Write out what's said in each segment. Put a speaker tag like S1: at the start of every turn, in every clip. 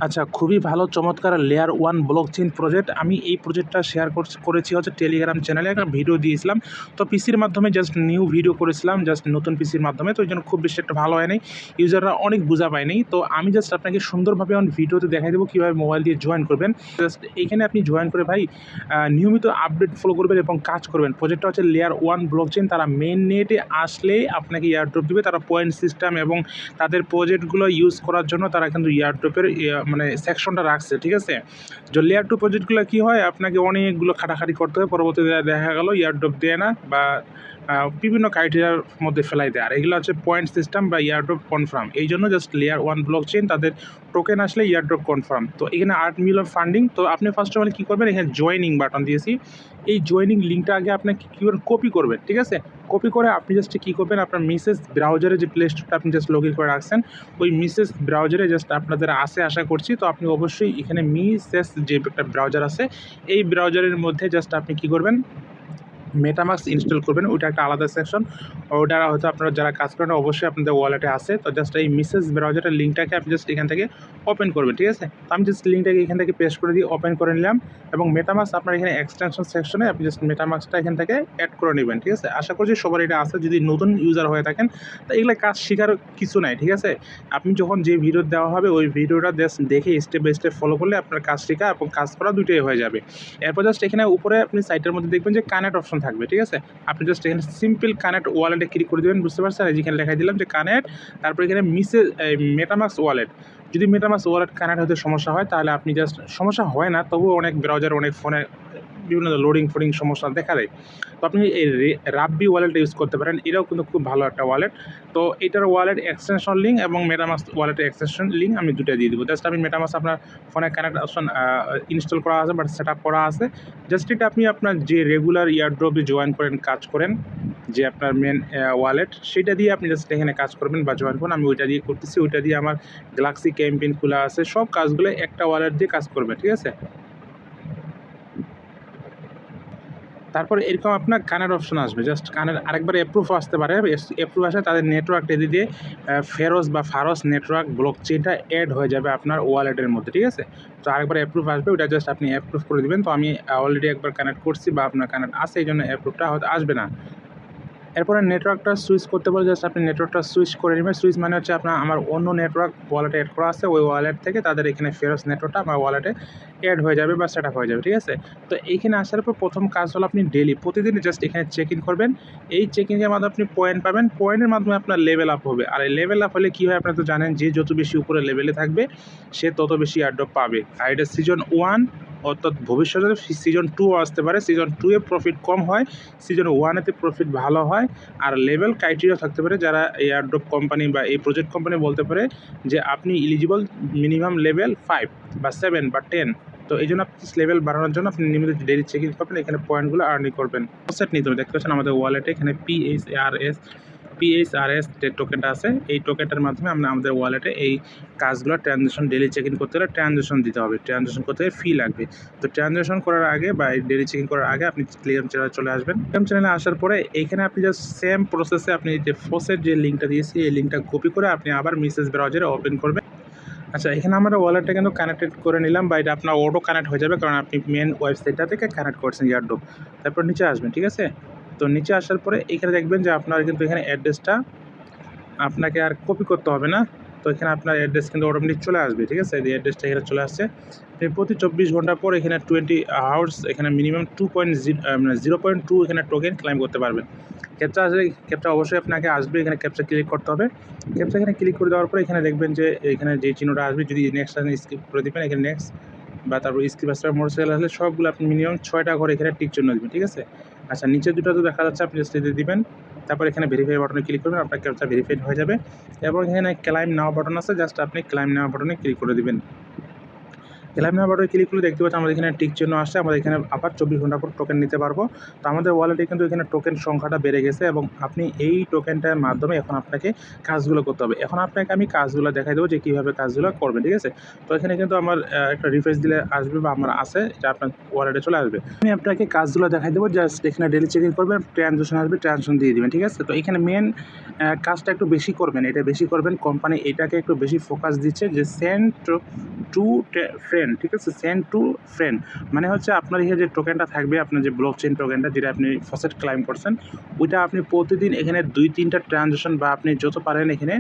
S1: আচ্ছা, খুবই ভালো চমৎকার লেয়ার 1 ব্লকচেইন প্রজেক্ট। আমি এই প্রজেক্টটা শেয়ার করেছি হচ্ছে টেলিগ্রাম চ্যানেলে একটা ভিডিও দিয়েছিলাম। তো পিসির মাধ্যমে জাস্ট নিউ ভিডিও করেছিলাম, জাস্ট নতুন পিসির মাধ্যমে। তো এইজন্য খুব বেশি একটা ভালো হয় নাই। ইউজাররা অনেক বুঝা পায় নাই। তো আমি জাস্ট আপনাকে সুন্দরভাবে আমার ভিডিওতে দেখাই দেবো কীভাবে মোবাইল দিয়ে জয়েন করবেন। জাস্ট এইখানে আপনি জয়েন করে ভাই নিয়মিত আপডেট ফলো করবেন এবং কাজ করবেন। প্রজেক্টটা হচ্ছে লেয়ার 1 ব্লকচেইন। তারা মেইন নেটে আসলেই আপনাকে এয়ারড্রপ দিবে। তারা পয়েন্ট সিস্টেম এবং তাদের প্রজেক্টগুলো ইউজ করার জন্য তারা কিন্তু এয়ারড্রপের মানে সেকশনটা রাখছে, ঠিক আছে? যে লেয়ার 2 প্রজেক্টগুলো কী হয়, আপনাকে অনেকগুলো খাটাখাটি করতে হয়। পরবর্তীতে দেখা গেল এয়ারড্রপ দেয় না বা বিভিন্ন ক্রাইটেরিয়ার মধ্যে ফেলাই দেয়। আর এগুলো হচ্ছে পয়েন্ট সিস্টেম বা এয়ারড্রপ কনফার্ম। এই জন্য জাস্ট লেয়ার 1 ব্লকচেইন তাদের টোকেন আসলে এয়ারড্রপ কনফার্ম। তো এখানে 8 মিলিয়ন ফান্ডিং। তো আপনি ফার্স্ট অফ অল কী করবেন, এখানে জয়েনিং বাটন দিয়েছি। এই জয়েনিং লিঙ্কটা আগে আপনাকে কী করবেন, কপি করবেন, ঠিক আছে? কপি করে আপনি জাস্ট কী করবেন, আপনার মেসেজ ব্রাউজারে যে প্লে স্টোরটা আপনি জাস্ট লগ ইন করে রাখছেন, ওই মেসেজ ব্রাউজারে জাস্ট আপনাদের আছে আশা করছি। তো আপনি অবশ্যই এখানে মেসেজ যে একটা ব্রাউজার আছে, এই ব্রাউজারের মধ্যে জাস্ট আপনি কী করবেন, মেটামাস্ক ইনস্টল করবেন। ওইটা একটা আলাদা সেকশন। ওটা হয়তো আপনারা যারা কাজ করেন অবশ্যই আপনাদের ওয়ালেটে আছে। তো জাস্ট এই মেসেজ ব্রাউজারের লিঙ্কটাকে আপনি জাস্ট এখান থেকে ওপেন করবেন, ঠিক আছে? তো আমি জাস্ট লিঙ্কটাকে এখান থেকে পেস্ট করে দিয়ে ওপেন করে নিলাম এবং মেটামাস্ক আপনার এখানে এক্সটেনশন সেকশনে আপনি জাস্ট মেটামাস্কটা এখান থেকে অ্যাড করে নেবেন, ঠিক আছে? আশা করছি সবার এটা আছে। যদি নতুন ইউজার হয়ে থাকেন তো এগুলো কাজ শেখার কিছু নাই, ঠিক আছে? আপনি যখন যে ভিডিও দেওয়া হবে ওই ভিডিওটা জাস্ট দেখে স্টেপ বাই স্টেপ ফলো করলে আপনার কাজ শেখা এবং কাজ করা দুটোই হয়ে যাবে। এরপর জাস্ট এখানে উপরে আপনি সাইটের মধ্যে দেখবেন যে কানেক্ট অপশন থাকবে, ঠিক আছে? আপনি জাস্ট এখানে সিম্পল কানেক্ট ওয়ালেটে ক্লিক করে দেবেন, বুঝতে পারছেন? যেখানে লেখাই দিলাম যে কানেক্ট, তারপর এখানে মেটামাস্ক ওয়ালেট। যদি মেটামাস্ক ওয়ালেট কানেক্ট হতে সমস্যা হয় তাহলে আপনি জাস্ট, সমস্যা হয় না তবুও অনেক ব্রাউজার অনেক ফোনে বিভিন্ন লোডিং ফোডিং সমস্যা দেখা দেয়। তো আপনি এই রাব্বি ওয়ালেটটা ইউজ করতে পারেন। এটাও কিন্তু খুব ভালো একটা ওয়ালেট। তো এটার ওয়ালেট এক্সটেনশন লিঙ্ক এবং মেটামাস্ক ওয়ালেটের এক্সটেনশন লিঙ্ক আমি দুটোই দিয়ে দেবো। জাস্ট আমি মেটামাস্ক আপনার ফোনে কানেক্ট অপশন ইনস্টল করা আছে, বাট সেট আপ করা আছে। জাস্ট এটা আপনি আপনার যে রেগুলার এয়ারড্রপে জয়েন করেন, কাজ করেন, যে আপনার মেন ওয়ালেট, সেটা দিয়ে আপনি জাস্ট এখানে কাজ করবেন বা জয়েন করুন। আমি ওইটা দিয়ে করতেছি। ওইটা দিয়ে আমার গ্যালাক্সি ক্যাম্পেইন খোলা আছে। সব কাজগুলো একটা ওয়ালেট দিয়ে কাজ করবে, ঠিক আছে? তারপরে এরকম আপনার কানেক্ট অপশন আসবে। জাস্ট কানেক্ট আরেকবার অ্যাপ্রুভ আসতে পারে। অ্যাপ্রুভ আসে তাদের নেটওয়ার্ক রেডি দিয়ে ফেরোজ বা ফারস নেটওয়ার্ক ব্লকচেইনটা অ্যাড হয়ে যাবে আপনার ওয়ালেটের মধ্যে, ঠিক আছে? তো আরেকবার অ্যাপ্রুভ আসবে, ওটা জাস্ট আপনি অ্যাপ্রুভ করে দিবেন। তো আমি অলরেডি একবার কানেক্ট করছি বা আপনার কানেক্ট আছে, এই জন্য অ্যাপ্রুভটা হয়তো আসবে না। এরপরে নেটওয়ার্কটা সুইচ করতে বলে জাস্ট আপনি নেটওয়ার্কটা সুইচ করে নেবেন। সুইচ মানে হচ্ছে আমার অন্য নেটওয়ার্ক ওয়ালেটে অ্যাড করা আছে, ওই ওয়ালেট থেকে তাদের এখানে ফেরোজ নেটওয়ার্কটা আমার ওয়ালেটে অ্যাড হয়ে যাবে বা সেট আপ হয়ে যাবে, ঠিক আছে? তো এইখানে আসার পর প্রথম কাজ হলো আপনি প্রতিদিন জাস্ট এখানে চেক ইন করবেন। এই চেক ইনের মাধ্যমে আপনি পয়েন্ট পাবেন। পয়েন্টের মাধ্যমে আপনার লেভেল আপ হবে। আর এই লেভেল আপ হলে কী হয় আপনারা তো জানেন, যে যত বেশি উপরে লেভেলে থাকবে সে তত বেশি এয়ারড্রপ পাবে। আর এটা সিজন 1, অর্থাৎ ভবিষ্যতে সিজন 2 আসতে পারে। সিজন 2 এ প্রফিট কম হয়, সিজন 1 এতে প্রফিট ভালো হয়। আর লেভেল ক্রাইটেরিয়া থাকতে পারে, যারা এয়ারড্রপ কোম্পানি বা এই প্রজেক্ট কোম্পানি বলতে পারে যে আপনি এলিজিবল মিনিমাম লেভেল 5 বা 7 বা 10। তো এই জন্য আপনি লেভেল বাড়ানোর জন্য আপনি নিয়মিত ডেইলি চেক ইন করবেন, এখানে পয়েন্টগুলো আর্নিং করবেন। সেট নিতে হবে, দেখতে পাচ্ছেন আমাদের ওয়ালেটে এখানে পিএইচআরএস যে টোকেনটা আছে, এই টোকেনটার মাধ্যমে আমরা আমাদের ওয়ালেটে এই কাজগুলো ট্রানজ্যাকশন ডেইলি চেক ইন করতে হলে ট্রানজ্যাকশন দিতে হবে। ট্রানজ্যাকশন করতে হলে ফি লাগবে। তো ট্রানজ্যাকশন করার আগে বা ডেইলি চেক ইন করার আগে আপনি টেলিগ্রাম চ্যানেলে চলে আসবেন। টেলিগ্রাম চ্যানেলে আসার পরে এইখানে আপনি জাস্ট সেম প্রসেসে আপনি যে ফসের যে লিঙ্কটা দিয়েছি, এই লিঙ্কটা কপি করে আপনি আবার মেসেজ ব্রাউজারে ওপেন করবেন। আচ্ছা, এখানে আমরা ওয়ালেটটা কিন্তু কানেক্টেড করে নিলাম বা এটা আপনার অটো কানেক্ট হয়ে যাবে, কারণ আপনি মেন ওয়েবসাইটটা থেকে কানেক্ট করছেন এয়ারড্রপ। তারপর নিচে আসবেন, ঠিক আছে? তো নিচে আসার পরে এখানে দেখবেন যে আপনার কিন্তু এখানে অ্যাড্রেসটা আপনাকে আর কপি করতে হবে না। তো এখানে আপনার অ্যাড্রেস কিন্তু অটোমেটিক চলে আসবে, ঠিক আছে? এই অ্যাড্রেসটা এখানে চলে আসছে। আপনি প্রতি 24 ঘন্টা পর এখানে 20 আওয়ার্স এখানে মিনিমাম 0.2 এখানে টোকেন ক্লাইম করতে পারবেন। ক্যাপচা আসলে ক্যাপচা অবশ্যই আপনাকে আসবে, এখানে ক্যাপচা ক্লিক করতে হবে। ক্যাপচা এখানে ক্লিক করে দেওয়ার পরে এখানে দেখবেন যে এখানে যে চিহ্নটা আসবে, যদি নেক্সট স্কিপ করে দিবেন, এখানে নেক্সট বা তারপর স্কিপ আসলে মোটরসাইকেল আসলে সবগুলো আপনি মিনিমাম 6টা করে এখানে টিক চিহ্ন দিবেন, ঠিক আছে? আচ্ছা, নিচের দুটো তো দেখা যাচ্ছে, আপনি জাস্ট দিয়ে দিবেন। তারপর এখানে ভেরিফাই বাটনে ক্লিক করবেন, আপনার ক্যাপচা ভেরিফাইড হয়ে যাবে এবং এখানে ক্লাইম নাও বাটন আছে, জাস্ট আপনি ক্লাইম নাও বাটনে ক্লিক করে দিবেন। ক্লেম নাও বাটনে ক্লিক করলে দেখতে পাচ্ছি আমাদের এখানে টিক চিহ্ন আসছে, আমরা এখানে আবার 24 ঘন্টা পর টোকেন নিতে পারবো। তো আমাদের ওয়ালেটে কিন্তু এখানে টোকেন সংখ্যাটা বেড়ে গেছে এবং আপনি এই টোকেনটার মাধ্যমে এখন আপনাকে কাজগুলো করতে হবে। এখন আপনাকে আমি কাজগুলো দেখাই দেবো যে কীভাবে কাজগুলো করবেন, ঠিক আছে? তো এখানে কিন্তু আমার একটা রিফ্রেশ দিলে আসবে বা আমার আছে, এটা আপনার ওয়ালেটে চলে আসবে। আমি আপনাকে কাজগুলো দেখাই দেবো, জাস্ট এখানে ডেলি চেকিং করবেন, ট্রানজাকশন আসবে, ট্রানজাকশন দিয়ে দিবেন, ঠিক আছে? তো এখানে মেন কাজটা একটু বেশি করবেন, এটা বেশি করবেন। কোম্পানি এটাকে একটু বেশি ফোকাস দিচ্ছে যে সেন্ড টু ফ্রেন্ড, ঠিক আছে? সেন্ড টু ফ্রেন্ড মানে হচ্ছে আপনার এখানে যে টোকেনটা থাকবে, আপনার যে ব্লকচেইন টোকেনটা যেটা আপনি ফসেট ক্লাইম করছেন, ওইটা আপনি প্রতিদিন এখানে 2-3টা ট্রানজাকশন বা আপনি যত পারেন এখানে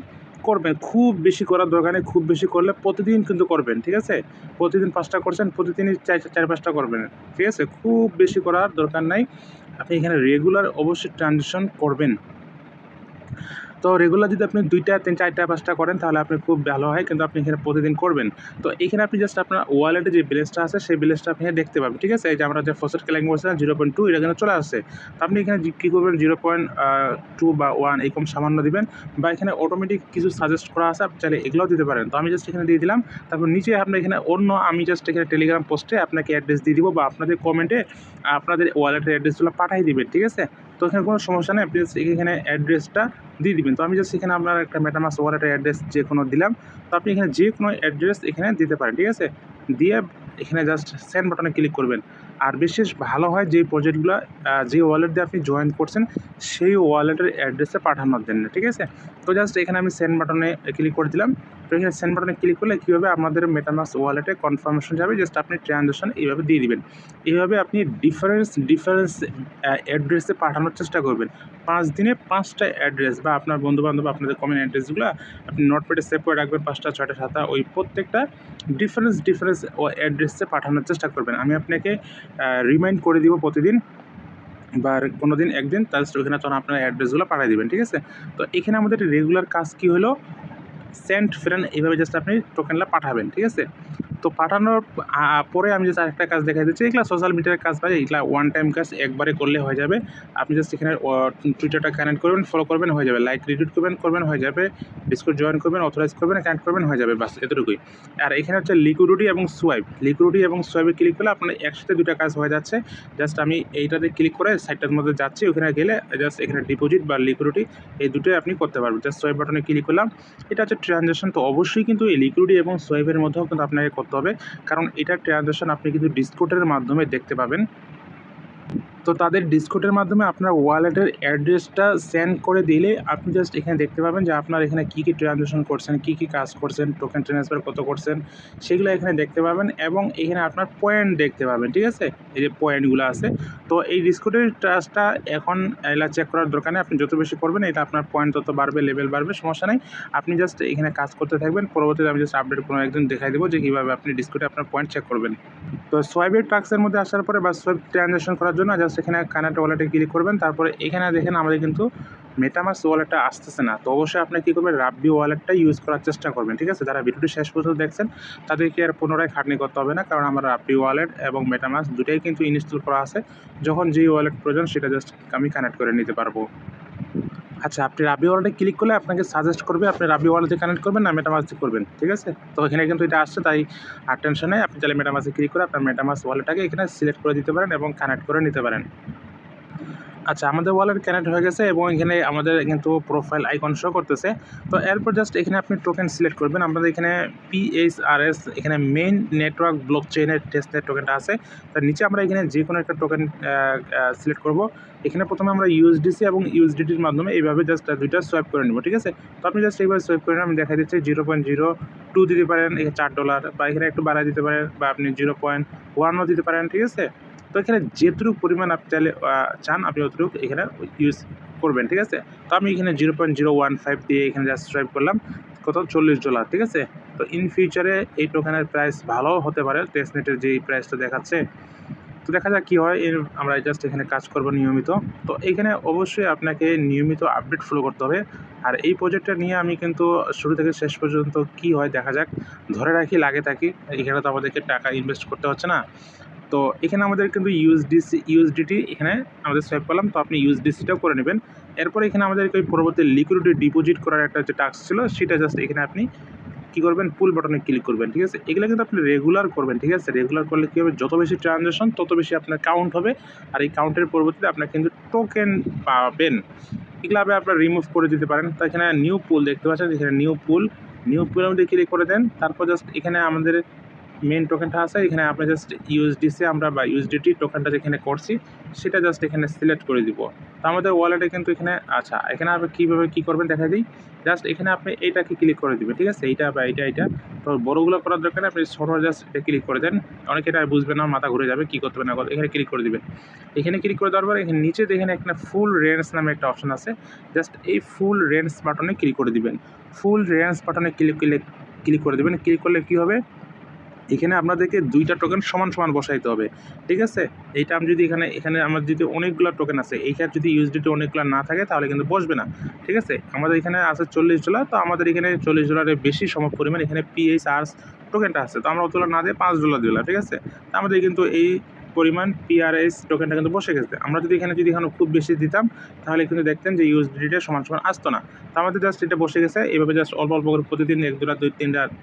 S1: করবেন। খুব বেশি করার দরকার নেই, খুব বেশি করলে প্রতিদিন কিন্তু করবেন, ঠিক আছে? প্রতিদিন 5টা করছেন, প্রতিদিনই 4-5টা করবেন, ঠিক আছে? খুব বেশি করার দরকার নাই, আপনি এখানে রেগুলার অবশ্যই ট্রানজাকশন করবেন। তো রেগুলার যদি আপনি 2টা 3 4টা 5টা করেন তাহলে আপনি খুব ভালো হয়, কিন্তু আপনি এখানে প্রতিদিন করবেন। তো এখানে আপনি জাস্ট আপনার ওয়ালেটে যে ব্যালেন্সটা আছে সেই ব্যালেন্সটা আপনি দেখতে পাবেন, ঠিক আছে? এই যে আমরা যে ফসেট ক্লাইম করছিলাম 0.2 এটা কিন্তু চলে আসছে। তো আপনি এখানে কী করবেন, 0.2 বা 1 এরকম সামান্য দিবেন, বা এখানে অটোমেটিক কিছু সাজেস্ট করা আছে, আপনি চাইলে এগুলোও দিতে পারেন। তো আমি জাস্ট এখানে দিয়ে দিলাম। তারপর নিচে আপনি এখানে অন্য আমি জাস্ট এখানে টেলিগ্রাম পোস্টে আপনাকে অ্যাড্রেস দিয়ে দিব, বা আপনাদের কমেন্টে আপনাদের ওয়ালেটের অ্যাড্রেসগুলো পাঠিয়ে দিবেন, ঠিক আছে? তো এখানে কোনো সমস্যা নেই, আপনি এখানে অ্যাড্রেসটা দিয়ে দিবেন। তো আমি জাস্ট এখানে আপনার একটা মেটামাস্ক ওয়ালেটের অ্যাড্রেস যে কোনো দিলাম। তো আপনি এখানে যে কোনো অ্যাড্রেস এখানে দিতে পারেন, ঠিক আছে? দিয়ে এখানে জাস্ট সেন্ড বাটনে ক্লিক করবেন। আর বিশেষ ভালো হয় যে প্রজেক্টগুলো যে ওয়ালেট দিয়ে আপনি জয়েন করছেন সেই ওয়ালেটের অ্যাড্রেসে পাঠানোর জন্য, ঠিক আছে? তো জাস্ট এখানে আমি সেন্ড বাটনে ক্লিক করে দিলাম। তো এখানে সেন্ড বাটনে ক্লিক করলে কী হবে, আমাদের মেটামাস্ক ওয়ালেটে কনফার্মেশন যাবে, জাস্ট আপনি ট্রানজাকশন এইভাবে দিয়ে দিবেন। এইভাবে আপনি ডিফারেন্স অ্যাড্রেসে পাঠানোর চেষ্টা করবেন। 5 দিনে 5টা অ্যাড্রেস, বা আপনার বন্ধুবান্ধব আপনাদের কমন অ্যাড্রেসগুলো আপনি নোটপ্যাডে সেভ করে রাখবেন, 5টা 6টা 7টা, ওই প্রত্যেকটা ডিফারেন্স অ্যাড্রেসে পাঠানোর চেষ্টা করবেন। আমি আপনাকে রিমাইন্ড করে দিব প্রতিদিন বা কোনো দিন একদিন, তাহলে ওখানে তখন আপনার অ্যাড্রেসগুলো পাঠিয়ে দিবেন, ঠিক আছে? তো এখানে আমাদের রেগুলার কাজ কী হলো, সেন্ড ফ্রেন্ড এইভাবে জাস্ট আপনি টোকেনটা পাঠাবেন, ঠিক আছে? তো পাঠানোর পরে আমি জাস্ট আরেকটা কাজ দেখাই দিচ্ছি। এগুলা সোশ্যাল মিডিয়ার কাজ ভাই, এগুলা ওয়ান টাইম কাজ, একবারে করলে হয়ে যাবে। আপনি জাস্ট এখানে টুইটারটা কানেক্ট করবেন, ফলো করবেন, হয়ে যাবে। লাইক রিটুইট করবেন, হয়ে যাবে। ডিসকর্ড জয়েন করবেন, অথরাইজ করবেন, কানেক্ট করবেন, হয়ে যাবে। বাস এতটুকুই। আর এখানে হচ্ছে লিকুইডিটি এবং সোয়াইপ। লিকুইডিটি এবং সোয়াইপে ক্লিক করলে আপনার একসাথে 2টা কাজ হয়ে যাচ্ছে। জাস্ট আমি এইটাতে ক্লিক করে সাইটটার মধ্যে যাচ্ছি, ওখানে গেলে জাস্ট এখানে ডিপোজিট বা লিকুইডিটি এই দুটোই আপনি করতে পারবেন। জাস্ট সোয়াইপ বাটনে ক্লিক করলাম, এটা হচ্ছে ট্রানজাকশন। তো অবশ্যই কিন্তু এই লিকুইডিটি এবং সোয়াইপের মধ্যেও কিন্তু আপনাকে করতে হবে, কারণ এটার ট্রানজাকশন আপনি কিন্তু ডিসকর্ডের মাধ্যমে দেখতে পাবেন। তো তাদের ডিসকর্ডের মাধ্যমে আপনার ওয়ালেটের অ্যাড্রেসটা সেন্ড করে দিলে আপনি জাস্ট এখানে দেখতে পাবেন যে আপনার এখানে কী ট্রানজাকশন করছেন, কী কাজ করছেন, টোকেন ট্রান্সফার কত করছেন, সেগুলো এখানে দেখতে পাবেন, এবং এখানে আপনার পয়েন্ট দেখতে পাবেন, ঠিক আছে? এই যে পয়েন্টগুলো আছে। তো এই ডিসকর্ডের ট্রাস্টটা এখন এগুলা চেক করার দরকার নেই, আপনি যত বেশি করবেন এটা আপনার পয়েন্ট তত বাড়বে, লেভেল বাড়বে, সমস্যা নেই। আপনি জাস্ট এখানে কাজ করতে থাকবেন, পরবর্তীতে আমি জাস্ট আপডেট কোনো একদিন দেখাই দেবো যে কীভাবে আপনি ডিসকর্ডে আপনার পয়েন্ট চেক করবেন। তো সোয়াইপের টাস্কের মধ্যে আসার পরে বা সোয়াইপ ট্রানজাকশন করার জন্য জাস্ট এখানে কানেক্ট ওয়ালেটে ক্লিক করবেন। তারপরে এখানে দেখেন আমাদের কিন্তু মেটামাস্ক ওয়ালেটটা আসতেছে না। তো অবশ্যই আপনি কী করবেন, রাব্বি ওয়ালেটটা ইউজ করার চেষ্টা করবেন, ঠিক আছে? যারা ভিডিওটি শেষ পর্যন্ত দেখছেন তাদেরকে আর পুনরায় খাটনি করতে হবে না, কারণ আমার রাব্বি ওয়ালেট এবং মেটামাস্ক দুটাই কিন্তু ইনস্টল করা আছে। যখন যেই ওয়ালেট প্রয়োজন সেটা জাস্ট আমি কানেক্ট করে নিতে পারবো। আচ্ছা, আপনি রাব্বি ওয়ালেটে ক্লিক করলে আপনাকে সাজেস্ট করবে আপনি রাব্বি ওয়ালেটে কানেক্ট করবেন না মেটামাস্কে করবেন, ঠিক আছে? তো এখানে কিন্তু এটা আসছে, তাই আর টেনশন নেই। আপনি চাইলে মেটামাস্কে ক্লিক করে আপনার মেটামাস্ক ওয়ালেটটাকে এখানে সিলেক্ট করে দিতে পারেন এবং কানেক্ট করে নিতে পারেন। আচ্ছা, আমাদের ওয়ালেট কানেক্ট হয়ে গেছে এবং এখানে আমাদের কিন্তু প্রোফাইল আইকন শো করতেছে। তো এরপর জাস্ট এখানে আপনি টোকেন সিলেক্ট করবেন। আমাদের এখানে PHRS এখানে মেইন নেটওয়ার্ক ব্লকচেইনের টেস্টনেট টোকেনটা আছে। তার নিচে আমরা এখানে যে কোনো একটা টোকেন সিলেক্ট করব। এখানে প্রথমে আমরা USDC এবং USDTর মাধ্যমে এইভাবে জাস্ট 2টা সোয়াইপ করে নেব, ঠিক আছে? তো আপনি জাস্ট এইভাবে সোয়াইপ করে নেন, আমি দেখাই দিচ্ছি। 0.02 দিতে পারেন, এখানে $4, বা এখানে একটু বাড়ায় দিতে পারেন, বা আপনি 0.1ও দিতে পারেন, ঠিক আছে? তো এখানে যেটুকু পরিমাণ আপনি চাইলে চান আপনি অতটুকু এখানে ইউজ করবেন, ঠিক আছে? তো আমি এখানে 0.015 দিয়ে এখানে জাস্ট সোয়াইপ করলাম, কত $40, ঠিক আছে? তো ইন ফিউচারে এই টোকেনের প্রাইস ভালো হতে পারে, টেস্টনেটের যেই প্রাইসটা দেখাচ্ছে। তো দেখা যাক কী হয়। আমরা জাস্ট এখানে কাজ করব নিয়মিত। তো এইখানে অবশ্যই আপনাকে নিয়মিত আপডেট ফলো করতে হবে। আর এই প্রজেক্টটা নিয়ে আমি কিন্তু শুরু থেকে শেষ পর্যন্ত কী হয় দেখা যাক, ধরে রাখি, লাগে থাকি। এখানে তো আমাদেরকে টাকা ইনভেস্ট করতে হচ্ছে না। তো এখানে আমাদের কিন্তু USDT এখানে আমাদের সোয়াইপ করলাম, তো আপনি USDCটাও করে নেবেন। এরপরে এখানে আমাদেরকে ওই পরবর্তী লিকুইডিটি ডিপোজিট করার একটা যে টাস্ক ছিল সেটা জাস্ট এখানে আপনি কী করবেন, পুল বাটনে ক্লিক করবেন, ঠিক আছে। এগুলো কিন্তু আপনি রেগুলার করবেন, ঠিক আছে। রেগুলার করলে কী হবে, যত বেশি ট্রানজ্যাকশন তত বেশি আপনার কাউন্ট হবে, আর এই কাউন্টের পরবর্তীতে আপনার কিন্তু টোকেন পাবেন। এগুলো আপনারা রিমুভ করে দিতে পারেন। তো এখানে নিউ পুল দেখতে পাচ্ছেন, এখানে নিউ পুলের মধ্যে ক্লিক করে দেন। তারপর জাস্ট এখানে আমাদের মেন টোকেনটা আছে, এখানে আপনি জাস্ট ইউএসডিসি আমরা বা ইউএসডিটি টোকেনটা যেখানে করছি সেটা জাস্ট এখানে সিলেক্ট করে দিব। তো আমাদের ওয়ালেটে কিন্তু এখানে আচ্ছা, এখানে আপনি কীভাবে কী করবেন দেখা দিই। জাস্ট এখানে আপনি এইটাকে ক্লিক করে দিবেন, ঠিক আছে। এইটা বা এইটা তো বড়গুলো করার দরকার নেই, আপনি ছোটো জাস্ট এটা ক্লিক করে দেন। অনেকে এটা বুঝবে না, মাথা ঘুরে যাবে, কী করতে হবে না করতে। এখানে ক্লিক করে দিবেন। এখানে ক্লিক করে দেওয়ার পর এখানে নিচে দেখেন এখানে ফুল রেঞ্জ নামে একটা অপশন আছে, জাস্ট এই ফুল রেঞ্জ বাটনে ক্লিক করে দিবেন। ফুল রেঞ্জ বাটনে ক্লিক করে দেবেন। ক্লিক করলে কী হবে, এখানে আপনাদেরকে 2টা টোকেন সমান বসাইতে হবে, ঠিক আছে। এইটা আমি যদি এখানে আমার যদি অনেকগুলো টোকেন আছে, এইখানে যদি ইউএসডিটি অনেকগুলো না থাকে তাহলে কিন্তু বসবে না, ঠিক আছে। আমাদের এখানে আছে $40, তো আমাদের এখানে $40 বেশি পরিমাণ এখানে PHR টোকেনটা আছে, তো আমরা অতগুলো না দিয়ে $5 দিলাম, ঠিক আছে। তো আমাদের কিন্তু এই পরিমাণ PRS টোকেনটা কিন্তু বসে গেছে। আমরা যদি এখানে খুব বেশি দিতাম তাহলে কিন্তু দেখতেন যে ইউএসডিটিটা সমান আসতো না। তো আমাদের জাস্ট এটা বসে গেছে। এভাবে জাস্ট অল্প করে প্রতিদিন $1, $2,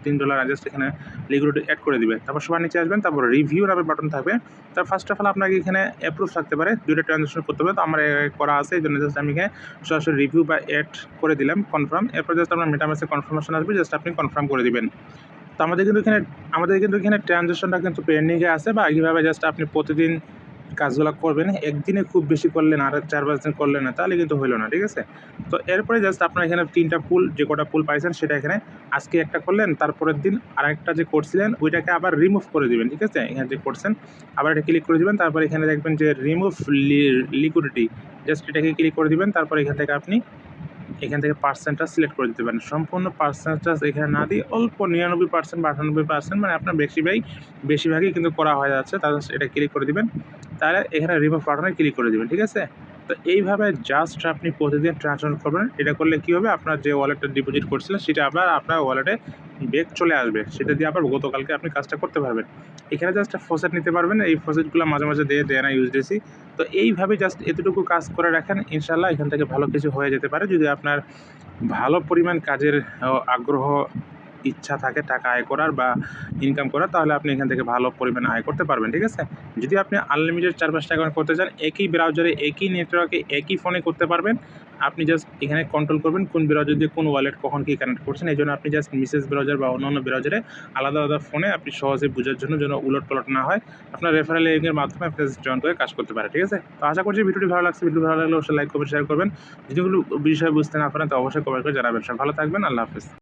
S1: $3 জাস্ট এখানে লিকুইডিটি অ্যাড করে দিবেন। তারপর সবার নিচে আসবেন, তারপর রিভিউ নামের বাটন থাকবে। তার ফার্স্ট অফ অল আপনাকে এখানে অ্যাপ্রুভ থাকতে পারে, 2টা ট্রানজ্যাকশন করতে হবে। তো আমার করা আছে, এই জন্য জাস্ট আমি এখানে সরাসরি রিভিউ বা অ্যাড করে দিলাম কনফার্ম। এরপর জাস্ট আপনার মেটামাসে কনফার্মেশন আসবে, জাস্ট আপনি কনফার্ম করে দিবেন। তো আমাদের কিন্তু এখানে ট্রানজ্যাকশনটা কিন্তু পেন্ডিংয়ে আছে, বা এইভাবে জাস্ট আপনি প্রতিদিন কাজগুলো করবেন। একদিনে খুব বেশি করলেন আর 4-5 দিন করলেন না, তাহলে কিন্তু হইল না, ঠিক আছে। তো এরপরে জাস্ট আপনার এখানে 3টা পুল, যে কটা পুল পাইছেন সেটা এখানে আজকে একটা করলেন, তারপরের দিন আরেকটা যে করছিলেন ওইটাকে আবার রিমুভ করে দিবেন, ঠিক আছে। এখানে যে করছেন আবার এটা ক্লিক করে দিবেন। তারপর এখানে দেখবেন যে রিমুভ লিকুইডিটি, জাস্ট এটাকে ক্লিক করে দিবেন। তারপর এখান থেকে পার্সেন্টটা সিলেক্ট করে দিতে পারেন। সম্পূর্ণ পার্সেন্টেজ এখানে না দিয়ে অল্প 99% বা 98%, মানে আপনার বেশিরভাগই কিন্তু করা হয়ে যাচ্ছে। তাহলে এটা ক্লিক করে দিবেন, তাহলে এখানে রিমুভ বাটনে ক্লিক করে দিবেন, ঠিক আছে। তো এইভাবে জাস্ট আপনি প্রতিদিন ট্রান্সফার করবেন। এটা করলে কী হবে, আপনার যে ওয়ালেটে ডিপোজিট করছিলেন সেটা আবার আপনার ওয়ালেটে ব্যাক চলে আসবে, সেটা দিয়ে আবার গতকালকে আপনি কাজটা করতে পারবেন। এখানে জাস্ট ফসেট নিতে পারবেন, এই ফসেটগুলো মাঝে দেয় না ইউএসডিসি। তো এইভাবে জাস্ট এতটুকু কাজ করে রাখেন, ইনশাল্লাহ এখান থেকে ভালো কিছু হয়ে যেতে পারে। যদি আপনার ভালো পরিমাণ কাজের আগ্রহ, ইচ্ছা থাকে টাকা আয় করার বা ইনকাম করার, তাহলে আপনি এখান থেকে ভালো পরিমাণে আয় করতে পারবেন, ঠিক আছে। যদি আপনি আনলিমিটেড 4-5টা অ্যাকাউন্ট করতে চান, একই ব্রাউজারে একই নেটওয়ার্কে একই ফোনে করতে পারবেন। আপনি জাস্ট এখানে কন্ট্রোল করবেন কোন ব্রাউজার দিয়ে কোন ওয়ালেট কখন কী কানেক্ট করছেন। এই জন্য আপনি জাস্ট মেসেজ ব্রাউজার বা অন্যান্য ব্রাউজারে আলাদা ফোনে আপনি সহজে বোঝার জন্য যেন উলটপালট না হয়, আপনার রেফারেল লিঙ্কের মাধ্যমে আপনি জয়েন করে কাজ করতে পারেন, ঠিক আছে। তো আশা করছি ভিডিওটি ভালো লাগছে। ভিডিও ভালো লাগলে অবশ্যই লাইক করবেন, শেয়ার করবেন। যদি কোনো বিষয় বুঝতে না পারেন তো অবশ্যই কমেন্ট করে জানাবেন। সব ভালো থাকবেন। আল্লাহ হাফেজ।